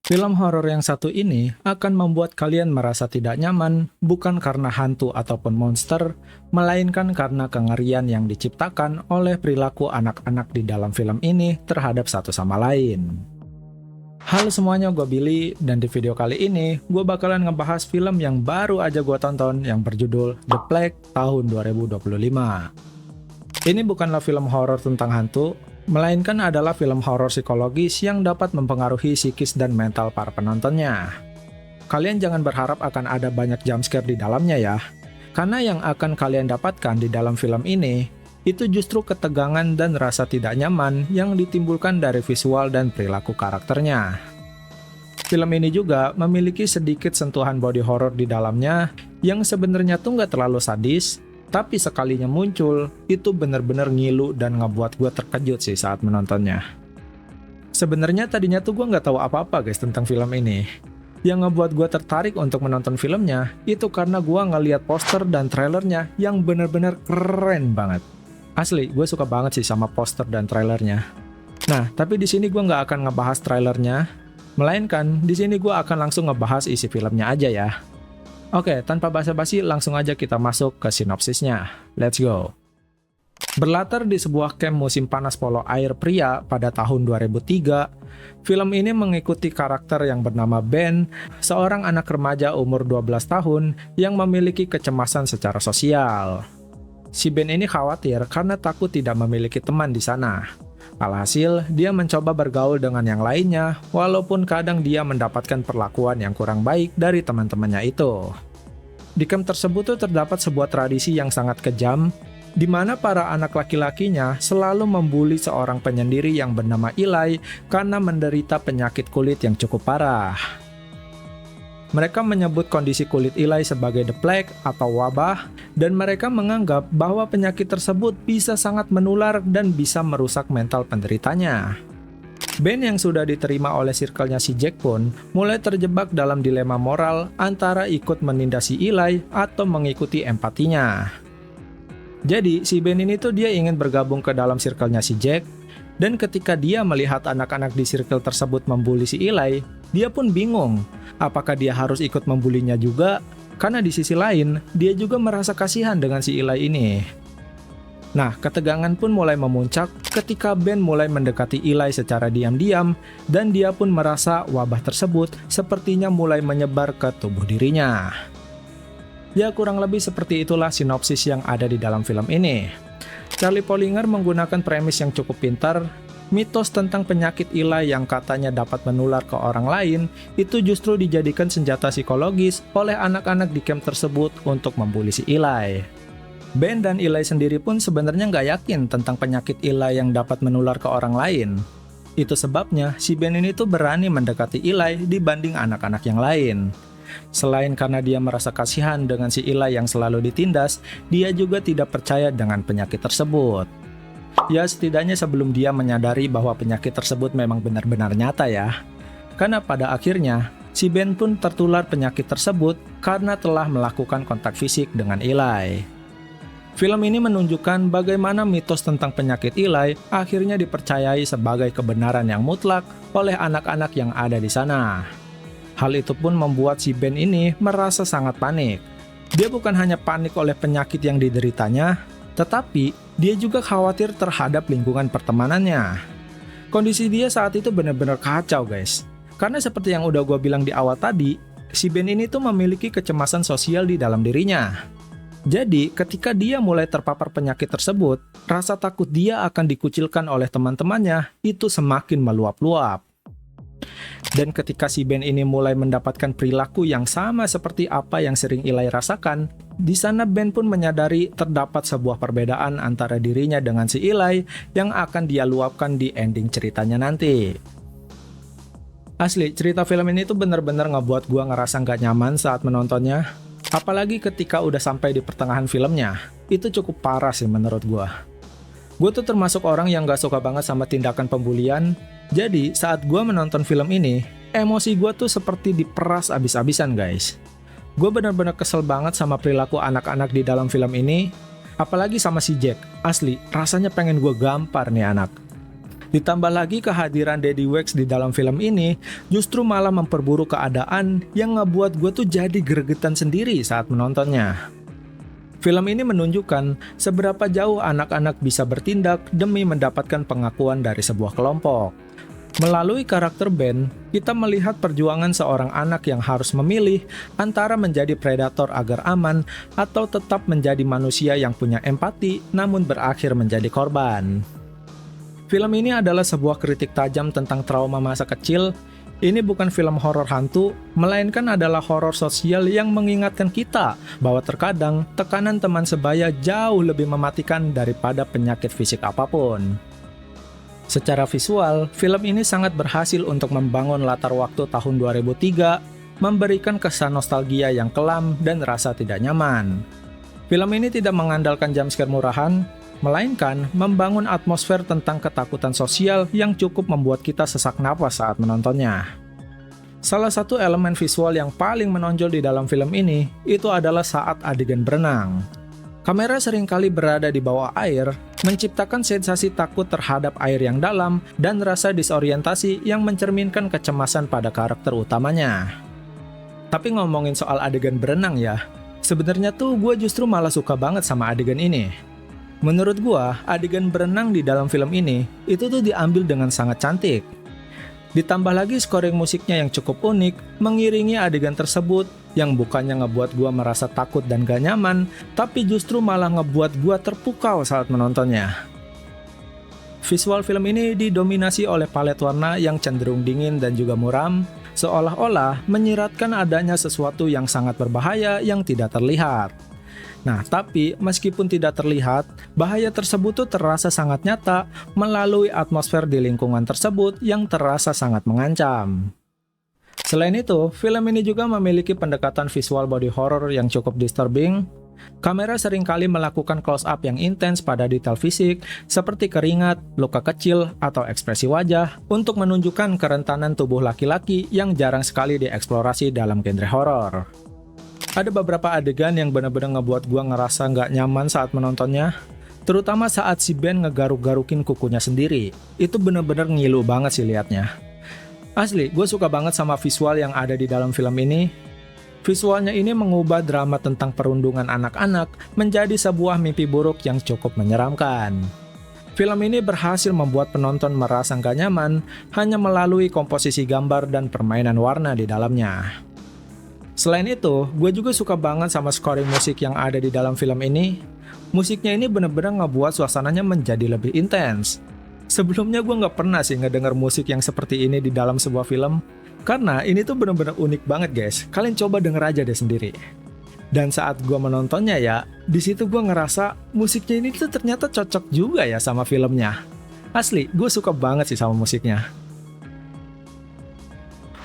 Film horor yang satu ini akan membuat kalian merasa tidak nyaman bukan karena hantu ataupun monster, melainkan karena kengerian yang diciptakan oleh perilaku anak-anak di dalam film ini terhadap satu sama lain. Halo semuanya, gue Billy, dan di video kali ini gue bakalan ngebahas film yang baru aja gue tonton yang berjudul The Plague tahun 2025. Ini bukanlah film horor tentang hantu, melainkan adalah film horor psikologis yang dapat mempengaruhi psikis dan mental para penontonnya. Kalian jangan berharap akan ada banyak jumpscare di dalamnya ya, karena yang akan kalian dapatkan di dalam film ini, itu justru ketegangan dan rasa tidak nyaman yang ditimbulkan dari visual dan perilaku karakternya. Film ini juga memiliki sedikit sentuhan body horror di dalamnya, yang sebenarnya tuh nggak terlalu sadis, tapi sekalinya muncul, itu bener-bener ngilu dan ngebuat gue terkejut sih saat menontonnya. Sebenarnya tadinya tuh gue nggak tahu apa-apa guys tentang film ini. Yang ngebuat gue tertarik untuk menonton filmnya, itu karena gue ngeliat poster dan trailernya yang bener-bener keren banget. Asli, gue suka banget sih sama poster dan trailernya. Nah, tapi di sini gue nggak akan ngebahas trailernya, melainkan di sini gue akan langsung ngebahas isi filmnya aja ya. Oke, tanpa basa-basi langsung aja kita masuk ke sinopsisnya. Let's go. Berlatar di sebuah camp musim panas polo air pria pada tahun 2003, film ini mengikuti karakter yang bernama Ben, seorang anak remaja umur 12 tahun yang memiliki kecemasan secara sosial. Si Ben ini khawatir karena takut tidak memiliki teman di sana. Alhasil, dia mencoba bergaul dengan yang lainnya, walaupun kadang dia mendapatkan perlakuan yang kurang baik dari teman-temannya itu. Di camp tersebut tuh terdapat sebuah tradisi yang sangat kejam, di mana para anak laki-lakinya selalu membuli seorang penyendiri yang bernama Eli karena menderita penyakit kulit yang cukup parah. Mereka menyebut kondisi kulit Eli sebagai The Plague atau wabah, dan mereka menganggap bahwa penyakit tersebut bisa sangat menular dan bisa merusak mental penderitanya. Ben yang sudah diterima oleh circle-nya si Jack pun mulai terjebak dalam dilema moral antara ikut menindas si Eli atau mengikuti empatinya. Jadi si Ben ini tuh dia ingin bergabung ke dalam circle-nya si Jack, dan ketika dia melihat anak-anak di circle tersebut membuli si Eli, dia pun bingung apakah dia harus ikut membulinya juga, karena di sisi lain dia juga merasa kasihan dengan si Eli ini. Nah, ketegangan pun mulai memuncak ketika Ben mulai mendekati Eli secara diam-diam, dan dia pun merasa wabah tersebut sepertinya mulai menyebar ke tubuh dirinya. Ya, kurang lebih seperti itulah sinopsis yang ada di dalam film ini. Charlie Polinger menggunakan premis yang cukup pintar. Mitos tentang penyakit Eli yang katanya dapat menular ke orang lain, itu justru dijadikan senjata psikologis oleh anak-anak di camp tersebut untuk membuli si Eli. Ben dan Eli sendiri pun sebenarnya nggak yakin tentang penyakit Eli yang dapat menular ke orang lain. Itu sebabnya si Ben ini tuh berani mendekati Eli dibanding anak-anak yang lain. Selain karena dia merasa kasihan dengan si Eli yang selalu ditindas, dia juga tidak percaya dengan penyakit tersebut. Ya, setidaknya sebelum dia menyadari bahwa penyakit tersebut memang benar-benar nyata ya. Karena pada akhirnya, si Ben pun tertular penyakit tersebut karena telah melakukan kontak fisik dengan Eli. Film ini menunjukkan bagaimana mitos tentang penyakit Eli akhirnya dipercayai sebagai kebenaran yang mutlak oleh anak-anak yang ada di sana. Hal itu pun membuat si Ben ini merasa sangat panik. Dia bukan hanya panik oleh penyakit yang dideritanya, tetapi dia juga khawatir terhadap lingkungan pertemanannya. Kondisi dia saat itu benar-benar kacau guys. Karena seperti yang udah gue bilang di awal tadi, si Ben ini tuh memiliki kecemasan sosial di dalam dirinya. Jadi, ketika dia mulai terpapar penyakit tersebut, rasa takut dia akan dikucilkan oleh teman-temannya itu semakin meluap-luap. Dan ketika si Ben ini mulai mendapatkan perilaku yang sama seperti apa yang sering Eli rasakan, di sana Ben pun menyadari terdapat sebuah perbedaan antara dirinya dengan si Eli yang akan dia luapkan di ending ceritanya nanti. Asli, cerita film ini tuh bener-bener ngebuat gua ngerasa nggak nyaman saat menontonnya. Apalagi ketika udah sampai di pertengahan filmnya, itu cukup parah sih menurut gua. Gue tuh termasuk orang yang gak suka banget sama tindakan pembulian, jadi saat gua menonton film ini, emosi gua tuh seperti diperas abis-abisan guys. Gue bener-bener kesel banget sama perilaku anak-anak di dalam film ini, apalagi sama si Jack. Asli, rasanya pengen gue gampar nih anak. Ditambah lagi kehadiran Daddy Wax di dalam film ini justru malah memperburuk keadaan yang ngebuat gue tuh jadi gregetan sendiri saat menontonnya. Film ini menunjukkan seberapa jauh anak-anak bisa bertindak demi mendapatkan pengakuan dari sebuah kelompok. Melalui karakter Ben, kita melihat perjuangan seorang anak yang harus memilih antara menjadi predator agar aman atau tetap menjadi manusia yang punya empati namun berakhir menjadi korban. Film ini adalah sebuah kritik tajam tentang trauma masa kecil. Ini bukan film horor hantu, melainkan adalah horor sosial yang mengingatkan kita bahwa terkadang tekanan teman sebaya jauh lebih mematikan daripada penyakit fisik apapun. Secara visual, film ini sangat berhasil untuk membangun latar waktu tahun 2003, memberikan kesan nostalgia yang kelam dan rasa tidak nyaman. Film ini tidak mengandalkan jumpscare murahan, melainkan membangun atmosfer tentang ketakutan sosial yang cukup membuat kita sesak napas saat menontonnya. Salah satu elemen visual yang paling menonjol di dalam film ini itu adalah saat adegan berenang. Kamera seringkali berada di bawah air, menciptakan sensasi takut terhadap air yang dalam dan rasa disorientasi yang mencerminkan kecemasan pada karakter utamanya. Tapi ngomongin soal adegan berenang ya, sebenarnya tuh gue justru malah suka banget sama adegan ini. Menurut gua, adegan berenang di dalam film ini itu tuh diambil dengan sangat cantik. Ditambah lagi scoring musiknya yang cukup unik, mengiringi adegan tersebut yang bukannya ngebuat gua merasa takut dan gak nyaman, tapi justru malah ngebuat gua terpukau saat menontonnya. Visual film ini didominasi oleh palet warna yang cenderung dingin dan juga muram, seolah-olah menyiratkan adanya sesuatu yang sangat berbahaya yang tidak terlihat. Nah, tapi meskipun tidak terlihat, bahaya tersebut tuh terasa sangat nyata melalui atmosfer di lingkungan tersebut yang terasa sangat mengancam. Selain itu, film ini juga memiliki pendekatan visual body horror yang cukup disturbing. Kamera seringkali melakukan close-up yang intens pada detail fisik, seperti keringat, luka kecil, atau ekspresi wajah, untuk menunjukkan kerentanan tubuh laki-laki yang jarang sekali dieksplorasi dalam genre horor. Ada beberapa adegan yang benar-benar ngebuat gua ngerasa nggak nyaman saat menontonnya, terutama saat si Ben ngegaruk-garukin kukunya sendiri. Itu benar-benar ngilu banget sih liatnya. Asli, gue suka banget sama visual yang ada di dalam film ini. Visualnya ini mengubah drama tentang perundungan anak-anak menjadi sebuah mimpi buruk yang cukup menyeramkan. Film ini berhasil membuat penonton merasa nggak nyaman hanya melalui komposisi gambar dan permainan warna di dalamnya. Selain itu, gue juga suka banget sama scoring musik yang ada di dalam film ini. Musiknya ini bener-bener ngebuat suasananya menjadi lebih intens. Sebelumnya gue nggak pernah sih ngedenger musik yang seperti ini di dalam sebuah film. Karena ini tuh bener-bener unik banget guys, kalian coba denger aja deh sendiri. Dan saat gue menontonnya ya, di situ gue ngerasa musiknya ini tuh ternyata cocok juga ya sama filmnya. Asli, gue suka banget sih sama musiknya.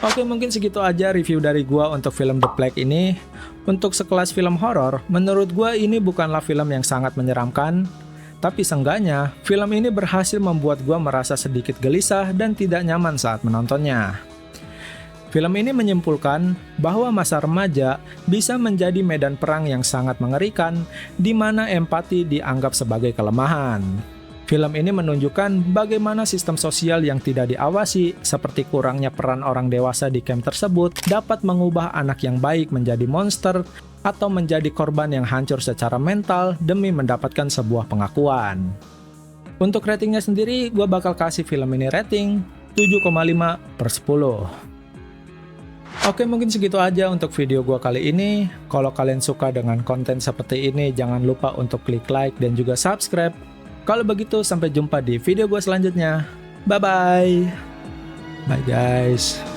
Oke, mungkin segitu aja review dari gua untuk film The Plague ini. Untuk sekelas film horor, menurut gua ini bukanlah film yang sangat menyeramkan, tapi seenggaknya film ini berhasil membuat gua merasa sedikit gelisah dan tidak nyaman saat menontonnya. Film ini menyimpulkan bahwa masa remaja bisa menjadi medan perang yang sangat mengerikan, di mana empati dianggap sebagai kelemahan. Film ini menunjukkan bagaimana sistem sosial yang tidak diawasi, seperti kurangnya peran orang dewasa di camp tersebut, dapat mengubah anak yang baik menjadi monster atau menjadi korban yang hancur secara mental demi mendapatkan sebuah pengakuan. Untuk ratingnya sendiri, gue bakal kasih film ini rating 7,5/10. Oke, mungkin segitu aja untuk video gue kali ini. Kalau kalian suka dengan konten seperti ini, jangan lupa untuk klik like dan juga subscribe. Kalau begitu, sampai jumpa di video gue selanjutnya. Bye-bye. Bye guys.